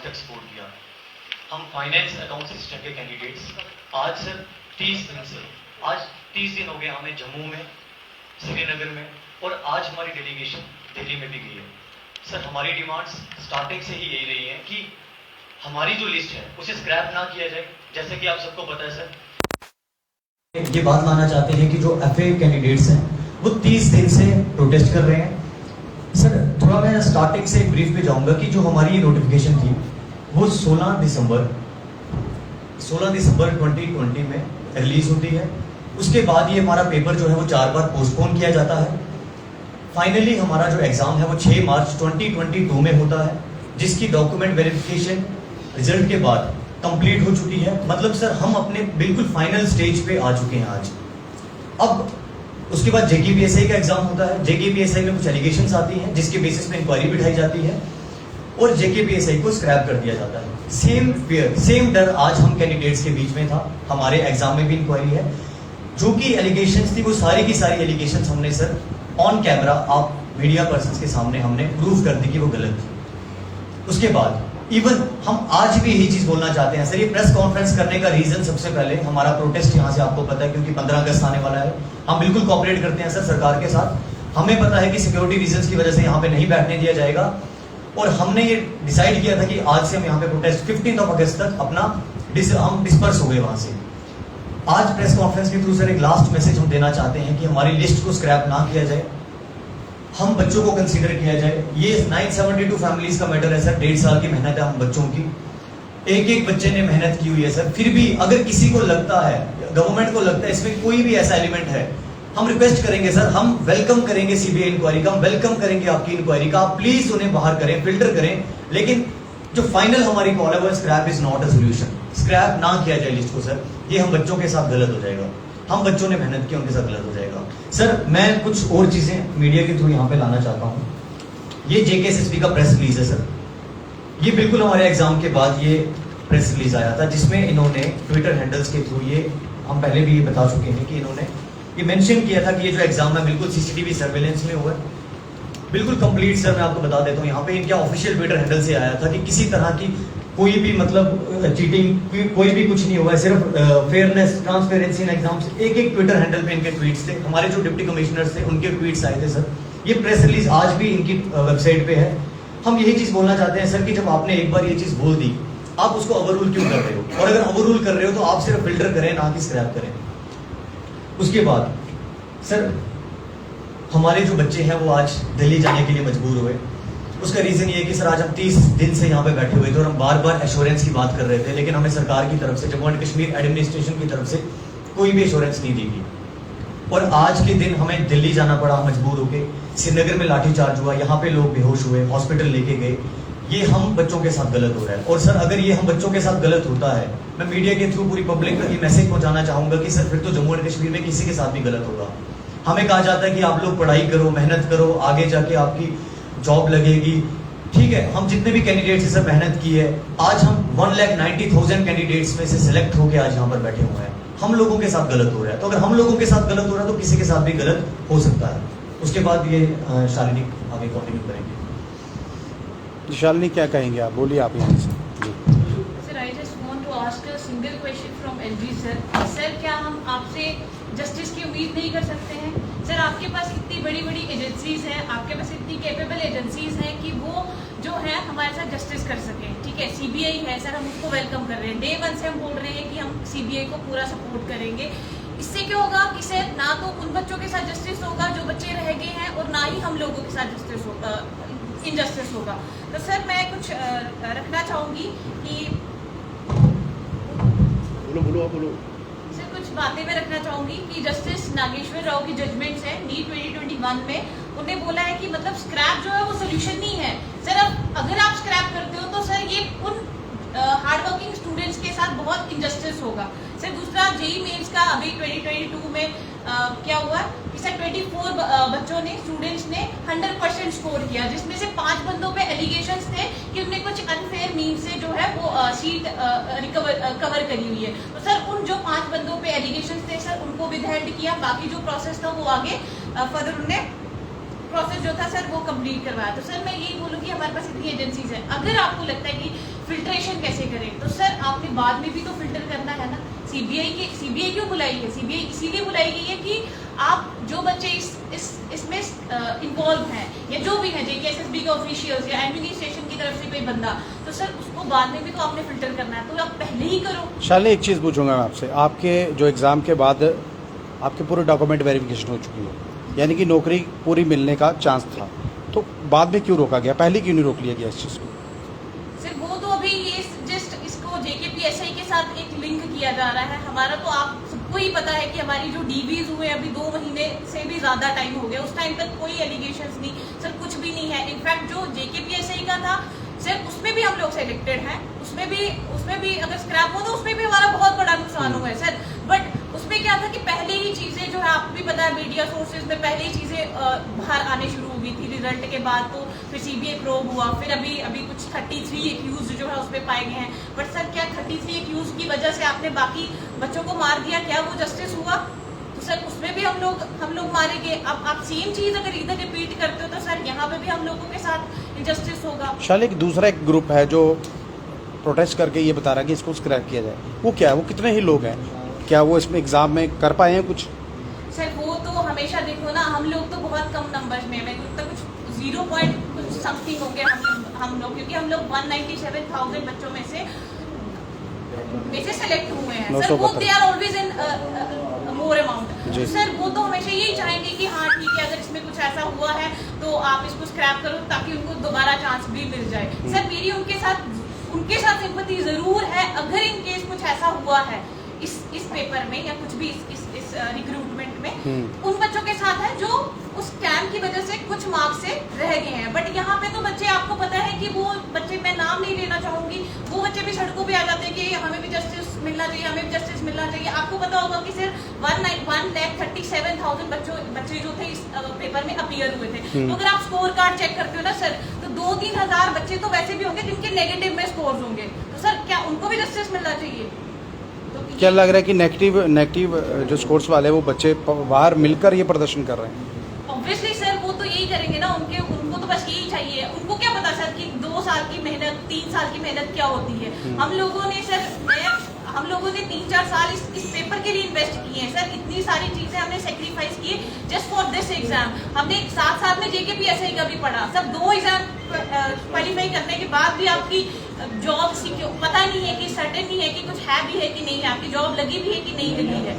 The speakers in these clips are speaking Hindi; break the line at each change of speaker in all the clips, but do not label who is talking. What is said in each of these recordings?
तक सपोर्ट किया। हम फाइनेंस अकाउंट सिस्टम के कैंडिडेट्स आज सर 30 दिन हो गए हमें जम्मू में, श्रीनगर में, और आज हमारी डेलीगेशन दिल्ली में भी गई है। सर हमारी डिमांड्स स्टार्टिंग से ही यही रही है कि हमारी जो लिस्ट है उसे स्क्रैप ना किया जाए। जैसे कि आप सबको पता है सर,
ये बात लाना चाहते हैं कि जो एफए कैंडिडेट्स हैं वो 30 दिन से प्रोटेस्ट कर रहे हैं। सर थोड़ा मैं स्टार्टिंग से ब्रीफ पे जाऊंगा कि जो हमारी नोटिफिकेशन थी वो 16 दिसंबर 2020 में रिलीज होती है। उसके बाद ये हमारा पेपर जो है वो 4 बार पोस्टपोन किया जाता है। फाइनली हमारा जो एग्जाम है वो 6 मार्च 2022 में होता है, जिसकी डॉक्यूमेंट वेरिफिकेशन रिजल्ट के बाद कंप्लीट हो चुकी है। मतलब सर हम अपने बिल्कुल फाइनल स्टेज पे आ चुके हैं आज। अब उसके बाद जेकेपीएसआई का एग्जाम होता है। जेकेपीएसआई में कुछ एलिगेशंस आती हैं जिसके बेसिस पे इंक्वायरी बिठाई जाती है और जेकेपीएसआई को स्क्रैप कर दिया जाता है। सेम फेयर सेम डर आज हम कैंडिडेट्स के बीच में था। हमारे एग्जाम में भी इंक्वायरी है। जो कि एलिगेशंस थी वो सारी की सारी एलिगेशंस हमने सर ऑन कैमरा आप मीडिया पर्संस के सामने हमने प्रूव कर दी कि वो गलत थी। उसके बाद इवन हम आज भी यही चीज बोलना चाहते हैं सर। ये प्रेस कॉन्फ्रेंस करने का रीजन सबसे पहले हमारा प्रोटेस्ट यहाँ से आपको पता है, क्योंकि 15 अगस्त आने वाला है। हम बिल्कुल कोऑपरेट करते हैं सर सरकार के साथ। हमें पता है कि सिक्योरिटी रीजंस की वजह से यहाँ पे नहीं बैठने दिया जाएगा और हमने ये डिसाइड किया था कि आज से हम यहाँ पे प्रोटेस्ट 15 अगस्त तक अपना हम डिस्पर्स हो गए वहां से। आज प्रेस कॉन्फ्रेंस के थ्रू सर एक लास्ट मैसेज हम देना चाहते हैं कि हमारी लिस्ट को स्क्रैप ना किया जाए, हम बच्चों को कंसीडर किया जाए। ये 972 फैमिलीज का मैटर है सर। 1.5 साल की मेहनत है हम बच्चों की, एक बच्चे ने मेहनत की हुई है सर। फिर भी अगर किसी को लगता है, गवर्नमेंट को लगता है इसमें कोई भी ऐसा एलिमेंट है, हम रिक्वेस्ट करेंगे सर, हम वेलकम करेंगे सीबीआई इंक्वायरी का, हम वेलकम करेंगे आपकी इंक्वायरी का। आप प्लीज उन्हें बाहर करें, फिल्टर करें, लेकिन जो फाइनल हमारी कॉल है वो scrap is not a solution. Scrap ना किया जाए लिस्ट को सर, ये हम बच्चों के साथ गलत हो जाएगा। हम बच्चों ने मेहनत की, उनके साथ गलत हो जाएगा। सर मैं कुछ और चीजें मीडिया के थ्रू यहाँ पे लाना चाहता हूँ। ये जेकेएसएसबी का प्रेस रिलीज है सर। ये बिल्कुल हमारे एग्जाम के बाद ये प्रेस रिलीज आया था, जिसमें इन्होंने ट्विटर हैंडल्स के थ्रू, ये हम पहले भी ये बता चुके हैं कि इन्होंने ये मेंशन किया था कि ये जो एग्जाम है बिल्कुल सीसीटीवी सर्वेलेंस में हुआ है, बिल्कुल कंप्लीट। सर मैं आपको बता देता हूँ, यहाँ पे इनके ऑफिशियल ट्विटर हैंडल से आया था कि किसी तरह की कोई भी मतलब चीटिंग कोई भी कुछ नहीं हुआ है, सिर्फ फेयरनेस ट्रांसपेरेंसी इन एग्जाम से। एक ट्विटर हैंडल पे इनके ट्वीट्स थे। हमारे जो डिप्टी कमिश्नर्स थे उनके ट्वीट्स आए थे सर। ये प्रेस रिलीज आज भी इनकी वेबसाइट पे है। हम यही चीज बोलना चाहते हैं सर कि जब आपने एक बार ये चीज बोल दी, आप उसको ओवररूल क्यों कर रहे हो? और अगर ओवररूल कर रहे हो तो आप सिर्फ फिल्टर करें, ना कि स्क्रैप करें। उसके बाद सर हमारे जो बच्चे हैं वो आज दिल्ली जाने के लिए मजबूर हुए। उसका रीजन ये है कि सर आज हम 30 दिन से यहाँ पे बैठे हुए थे और हम बार बार एश्योरेंस की बात कर रहे थे, लेकिन हमें सरकार की तरफ से, जम्मू एंड कश्मीर एडमिनिस्ट्रेशन की तरफ से कोई भी एश्योरेंस नहीं दी गई। और आज के दिन हमें दिल्ली जाना पड़ा मजबूर होके। श्रीनगर में लाठीचार्ज हुआ, यहाँ पे लोग बेहोश हुए, हॉस्पिटल लेके गए। ये हम बच्चों के साथ गलत हो रहा है। और सर अगर ये हम बच्चों के साथ गलत होता है, मैं मीडिया के थ्रू पूरी पब्लिक को ये मैसेज पहुंचाना चाहूंगा कि सर फिर तो जम्मू एंड कश्मीर में किसी के साथ भी गलत होगा। हमें कहा जाता है कि आप लोग पढ़ाई करो, मेहनत करो, आगे जाके आपकी जॉब लगेगी। ठीक है, हम जितने भी कैंडिडेट्स से मेहनत की है, आज हम 1,90,000 कैंडिडेट्स में से सिलेक्ट होकर आज यहाँ पर बैठे हुए हैं। हम लोगों के साथ गलत हो रहा है, तो अगर हम लोगों के साथ गलत हो रहा है तो किसी के साथ भी गलत हो सकता है। उसके बाद ये शालिनी आगे कंटिन्यू करेंगे।
शालिनी क्या कहेंगे आप? बोलिए आप यहाँ से।
Sir I just want to ask a single question from LG sir. Sir क्या हम आपसे जस्टिस की उम्मीद नहीं कर सकते हैं? सर आपके पास इतनी बड़ी बड़ी एजेंसीज हैं, आपके पास इतनी कैपेबल एजेंसीज हैं कि वो जो है हमारे साथ जस्टिस कर सकें। ठीक है, सीबीआई है सर, हम उसको वेलकम कर रहे हैं। डे 1 से हम बोल रहे हैं कि हम सीबीआई को पूरा सपोर्ट करेंगे। इससे क्या होगा कि सर ना तो उन बच्चों के साथ जस्टिस होगा जो बच्चे रह गए हैं, और ना ही हम लोगों के साथ जस्टिस होगा, इनजस्टिस होगा। तो सर मैं कुछ रखना चाहूँगी कि
बोलो
सर कुछ बातें मैं रखना चाहूंगी कि जस्टिस नागेश्वर राव की जजमेंट्स है नीट 2021 में। उन्हें बोला है कि मतलब स्क्रैप जो है वो सोल्यूशन नहीं है। सर अब अगर आप स्क्रैप करते हो तो सर ये उन हार्ड वर्किंग स्टूडेंट्स के साथ बहुत इनजस्टिस होगा। सर दूसरा जेईई मेंस का अभी 2022 में क्या हुआ कि सर 24 बच्चों ने, स्टूडेंट्स ने 100% स्कोर किया, जिसमें से 5 बंदों पे एलिगेशंस थे कि उन्हें कुछ अनफेयर मीन से जो है वो सीट कवर करी हुई है। तो सर उन जो 5 बंदों पे एलिगेशंस थे सर उनको विदहेल्ड किया, बाकी जो प्रोसेस था वो आगे फर्दर उन्होंने प्रोसेस जो था सर वो कंप्लीट करवाया। तो सर मैं यही बोलूँगी हमारे पास इतनी एजेंसीज हैं, अगर आपको लगता है कि बाद में भी तो फिल्टर करना है ना। सीबीआई क्यों बुलाई है? सीबीआई इसीलिए बुलाई गई है कि आप जो बच्चे इसमें इन्वॉल्व हैं या जो भी है जेकेएसएसबी के ऑफिशियल्स या एडमिनिस्ट्रेशन की तरफ से कोई बंदा, तो सर उसको बाद में भी तो आपने फिल्टर करना है, तो आप पहले ही करो।
शालिनी, एक चीज़ पूछूंगा मैं आपसे, आपके जो एग्ज़ाम के बाद आपके पूरे डॉक्यूमेंट वेरिफिकेशन हो चुकी है, यानी कि नौकरी पूरी मिलने का चांस था, तो बाद में क्यों रोका गया? पहले क्यों नहीं रोक लिया गया इस चीज़ को?
सर वो तो अभी ये जस्ट इसको जेकेपीएसआई के साथ एक लिंक किया जा रहा है। हमारा तो आप सबको ही पता है कि हमारी जो डीवीज हुए अभी 2 महीने से भी ज्यादा टाइम हो गया, उस टाइम तक कोई एलिगेशंस नहीं सर, कुछ भी नहीं है। इनफैक्ट जो जेकेपीएसआई का था सर, उसमें भी हम लोग सिलेक्टेड हैं, उसमें भी अगर स्क्रैप हो तो उसमें भी हमारा बहुत बड़ा नुकसान हुआ है सर। बट उसमें क्या था कि पहले ही चीजें जो है, आपको भी पता है मीडिया सोर्सेज में पहले ही चीजें बाहर आने शुरू हो गई थी रिजल्ट के बाद, तो फिर सीबीआई प्रोब हुआ, फिर अभी कुछ 33 एक्यूज जो है उसमें पाए गए हैं। बट सर क्या 33 एक्यूज की वजह से आपने बाकी बच्चों को मार दिया? क्या वो जस्टिस हुआ? तो सर उसमें भी हम लोग मारे गए। अब आप सेम चीज अगर इधर रिपीट करते हो तो सर यहाँ पे भी हम लोगों के साथ इनजस्टिस होगा।
शालिनी, दूसरा एक ग्रुप है जो प्रोटेस्ट करके ये बता रहा है कि इसको स्क्रैप किया जाए, वो क्या है? वो कितने ही लोग हैं? क्या वो इसमें एग्जाम में कर पाए हैं कुछ?
सर वो तो हमेशा देखो ना, हम लोग तो बहुत कम नंबर्स में, मेरे को तो कुछ 0 पॉइंट कुछ समथिंग हो गया हम लोग, क्योंकि हम लोग 197,000 बच्चों में से सेलेक्ट हुए हैं सर। वो they are always in more amount. Sir वो तो हमेशा यही चाहेंगे कि हाँ ठीक है, अगर इसमें कुछ ऐसा हुआ है तो आप इसको स्क्रैप करो ताकि उनको दोबारा चांस भी मिल जाए। सर मेरी उनके साथ सिंपैथी जरूर है, अगर इन केस कुछ ऐसा हुआ है इस पेपर में या कुछ भी इस रिक्रूटमेंट में, उन बच्चों के साथ है जो उस स्कैम की वजह से कुछ मार्क्स से रह गए हैं। बट यहाँ पे तो बच्चे, आपको पता है कि वो बच्चे, मैं नाम नहीं लेना चाहूंगी, वो बच्चे भी सड़कों पे आ जाते हैं कि हमें भी जस्टिस मिलना चाहिए, हमें भी जस्टिस मिलना चाहिए। आपको पता होगा कि सिर्फ 1,37,000 बच्चे जो थे इस पेपर में अपीयर हुए थे। तो अगर आप स्कोर कार्ड चेक करते हो ना सर, तो 2-3 हजार बच्चे तो वैसे भी होंगे जिनके नेगेटिव में स्कोर होंगे, तो सर क्या उनको भी जस्टिस मिलना चाहिए?
क्या लग रहा है कि नेगेटिव जो स्कोर्स वाले वो बच्चे बाहर मिलकर ये प्रदर्शन कर रहे हैं?
ऑब्वियसली सर वो तो यही करेंगे ना, उनको तो बस यही चाहिए। उनको क्या पता सर कि 2 साल की मेहनत, 3 साल की मेहनत क्या होती है। हम लोगों ने 3-4 साल इस पेपर के लिए इन्वेस्ट किए हैं सर, इतनी सारी चीजें हमने सेक्रीफाइस किए जस्ट फॉर दिस एग्जाम। हमने साथ में जेकेपीएसआई का भी पढ़ा, सब 2 एग्जाम क्वालिफाई करने के बाद भी आपकी जॉब पता नहीं है कि सर्टेन नहीं है कि कुछ है भी है कि नहीं है, आपकी जॉब लगी भी है कि नहीं लगी है।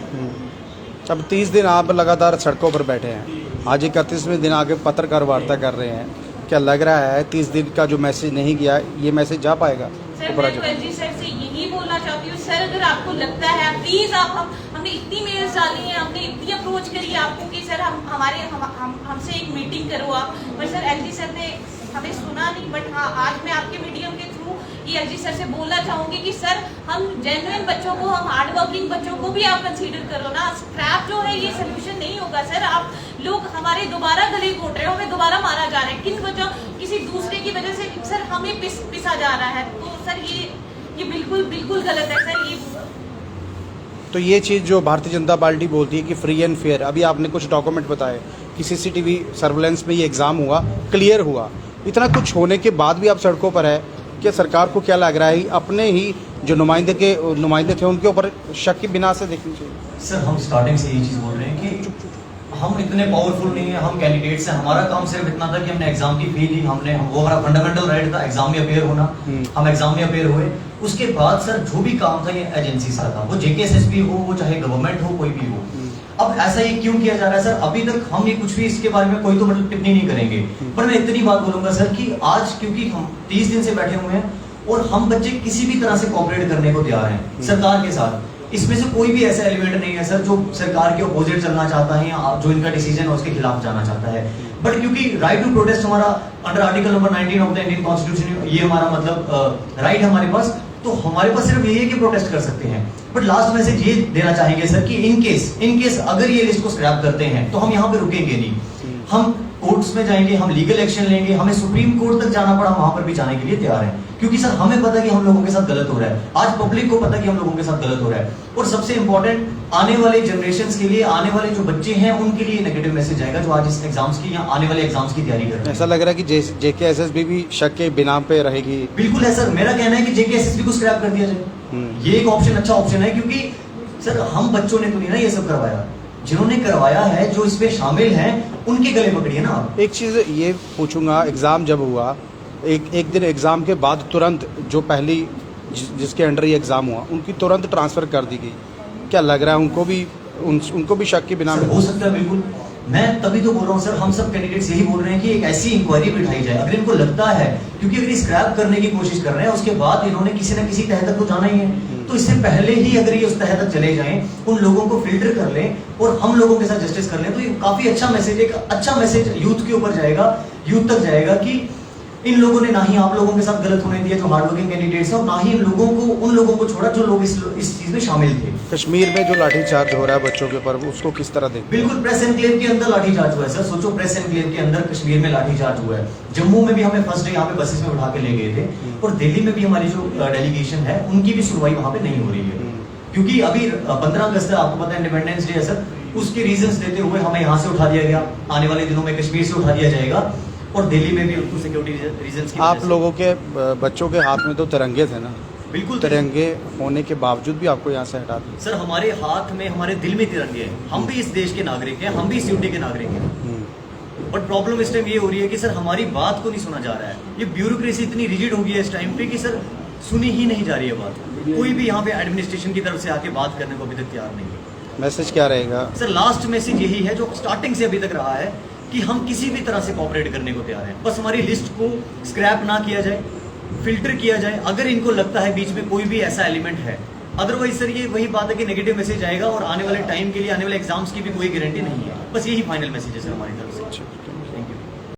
अब 30 दिन आप लगातार सड़कों पर बैठे हैं, आज 31वें दिन आगे पत्रकार वार्ता कर रहे हैं, क्या लग रहा है 30 दिन का जो मैसेज नहीं गया, ये मैसेज जा पाएगा?
सर मैं एलजी सर से यही बोलना चाहती हूँ सर, अगर आपको लगता है प्लीज हमने इतनी मेल्स डाली है, हमने इतनी अप्रोच करी है आपको कि सर हमसे एक मीटिंग करो आप, पर सर एलजी सर ने हमें सुना नहीं। बट हाँ, आज मैं आपके मीडियम के थ्रू ये एलजी सर से बोलना चाहूंगी कि सर हम जेन्युइन बच्चों को, हम हार्ड वर्किंग बच्चों को भी आप कंसीडर करो ना। स्क्रैप जो है ये सोल्यूशन नहीं होगा सर। आप लोग हमारे दोबारा गले घोट रहे हो, हमें दोबारा मारा जा रहा है, किन वजह, किसी दूसरे की वजह से सर हमें पिसा जा रहा है। तो सर ये बिल्कुल गलत है सर। ये
तो ये चीज़ जो भारतीय जनता पार्टी बोलती है कि फ्री एंड फेयर, अभी आपने कुछ डॉक्यूमेंट बताए कि सीसीटीवी सर्वेलेंस में ये एग्ज़ाम हुआ, क्लियर हुआ, इतना कुछ होने के बाद भी आप सड़कों पर है, क्या सरकार को क्या लग रहा है अपने ही जो नुमाइंदे थे उनके ऊपर शक के बिना से देखनी चाहिए?
सर हम स्टार्टिंग से यही चीज़ बोल रहे हैं कि हम इतने पावरफुल नहीं है, हम कैंडिडेट्स हैं, हमारा काम सिर्फ इतना था कि हमने एग्जाम की फी ली, वो हमारा फंडामेंटल राइट था एग्जाम में अपेयर होना, हम एग्जाम में अपेयर हुए। उसके बाद सर जो भी काम था ये एजेंसी का था, वो जेकेएसएसबी हो, वो चाहे गवर्नमेंट हो, कोई भी हो। अब ऐसा ये क्यों किया जा रहा है सर? अभी तक हम ये कुछ भी इसके बारे में कोई तो मतलब टिप्पणी नहीं करेंगे, पर मैं इतनी बात बोलूंगा सर कि आज क्योंकि हम 30 दिन से बैठे हुए हैं और हम बच्चे किसी भी तरह से कोऑपरेट करने को तैयार हैं सरकार के साथ। इसमें से कोई भी ऐसा एलिमेंट नहीं है सर जो सरकार के अपोजिट चलना चाहता है या जो इनका डिसीजन है उसके खिलाफ जाना चाहता है। बट क्योंकि राइट टू प्रोटेस्ट हमारा under article number 19 of the Indian constitution, ये हमारा मतलब राइट है हमारे पास, तो हमारे पास सिर्फ यही है कि प्रोटेस्ट कर सकते हैं। बट लास्ट मैसेज ये देना चाहेंगे सर कि इन केस अगर ये लिस्ट को स्क्रैप करते हैं तो हम यहाँ पे रुकेंगे नहीं। हम कोर्ट्स में जाएंगे, हम लीगल एक्शन लेंगे, हमें सुप्रीम कोर्ट तक जाना पड़ा, वहां पर भी जाने के लिए तैयार हैं, क्योंकि सर हमें पता कि हम लोगों के साथ गलत हो रहा है, आज पब्लिक को पता कि हम लोगों के साथ गलत हो रहा है, और सबसे इंपॉर्टेंट आने वाले जनरेशंस के लिए, आने वाले जो बच्चे हैं उनके लिए नेगेटिव मैसेज जाएगा जो आज इस एग्जाम्स की या आने वाले एग्जाम्स की तैयारी कर रहे हैं।
ऐसा लग रहा है कि JKSSB भी शक के बिना पे रहेगी।
बिल्कुल है सर, मेरा कहना है कि JKSSB को स्क्रैप कर दिया जाए, ये एक ऑप्शन, अच्छा ऑप्शन है, क्योंकि सर हम बच्चों ने तो नहीं ना ये सब करवाया, जिन्होंने करवाया है, जो इसमें शामिल हैं, उनके गले पकड़िए ना आप।
एक चीज़ ये पूछूंगा, एग्ज़ाम जब हुआ, एक दिन एग्ज़ाम के बाद तुरंत जो पहली जिसके अंडर ये एग्ज़ाम हुआ उनकी तुरंत ट्रांसफ़र कर दी गई, क्या लग रहा है उनको भी शक के बिना
हो सकता है? बिल्कुल, मैं तभी तो बोल रहा हूँ सर, हम सब कैंडिडेट्स यही बोल रहे हैं कि एक ऐसी इंक्वायरी बिठाई जाए, अगर इनको लगता है, क्योंकि अगर स्क्रैप करने की कोशिश कर रहे हैं उसके बाद इन्होंने किसी न किसी तह तक तो जाना ही है, तो इससे पहले ही अगर ये उस तह तक चले जाएं, उन लोगों को फिल्टर कर लें और हम लोगों के साथ जस्टिस कर लें, तो ये काफी अच्छा मैसेज, एक अच्छा मैसेज यूथ के ऊपर जाएगा, यूथ तक जाएगा कि इन लोगों ने ना ही आप लोगों के साथ गलत होने दिया जो हार्ड वर्किंग कैंडिडेट्स हैं, और ना ही उन लोगों को छोड़ा जो लोग इस चीज में शामिल थे।
कश्मीर में जो लाठीचार्ज हो रहा है बच्चों के ऊपर, उसको किस तरह देखें?
बिल्कुल, प्रेस एनक्लेव के अंदर लाठीचार्ज हुआ है सर, सोचो प्रेस एनक्लेव के अंदर कश्मीर में लाठीचार्ज हुआ है, जम्मू में भी हमें फर्स्ट डे यहाँ पे बसेस में उठा के ले गए थे, और दिल्ली में भी हमारी जो डेलीगेशन है उनकी भी सुनवाई वहाँ पे नहीं हो रही है, क्योंकि अभी 15 अगस्त है, आपको पता है इंडिपेंडेंस डे है सर, उसके रीजंस देते हुए हमें यहाँ से उठा दिया गया, आने वाले दिनों में कश्मीर से उठा दिया जाएगा, और दिल्ली में भी उनको सिक्योरिटी रीजंस की।
आप लोगों के बच्चों के हाथ में तो तिरंगे थे ना?
बिल्कुल,
तिरंगे होने के बावजूद भी आपको यहाँ से हटा दिया?
सर हमारे हाथ में, हमारे दिल में तिरंगे हैं, हम भी इस देश के नागरिक हैं, हम भी इस यूटी के नागरिक हैं, बट प्रॉब्लम इस टाइम ये हो रही है कि सर हमारी बात को नहीं सुना जा रहा है, ये ब्यूरोक्रेसी इतनी रिजिड हो गई है इस टाइम पे कि सर सुनी ही नहीं जा रही है बात, कोई भी यहाँ पे एडमिनिस्ट्रेशन की तरफ से आके बात करने को अभी तक तैयार नहीं है।
मैसेज क्या रहेगा
सर? लास्ट मैसेज यही है जो स्टार्टिंग से अभी तक रहा है कि हम किसी भी तरह से कोऑपरेट करने को तैयार हैं, बस हमारी लिस्ट को स्क्रैप ना किया जाए, फिल्टर किया जाए, अगर इनको लगता है बीच में कोई भी ऐसा एलिमेंट है, अदरवाइज सर ये वही बात है कि नेगेटिव मैसेज आएगा और आने वाले टाइम के लिए, आने वाले एग्जाम्स की भी कोई गारंटी नहीं है, बस यही फाइनल मैसेज है सर हमारी तरफ से।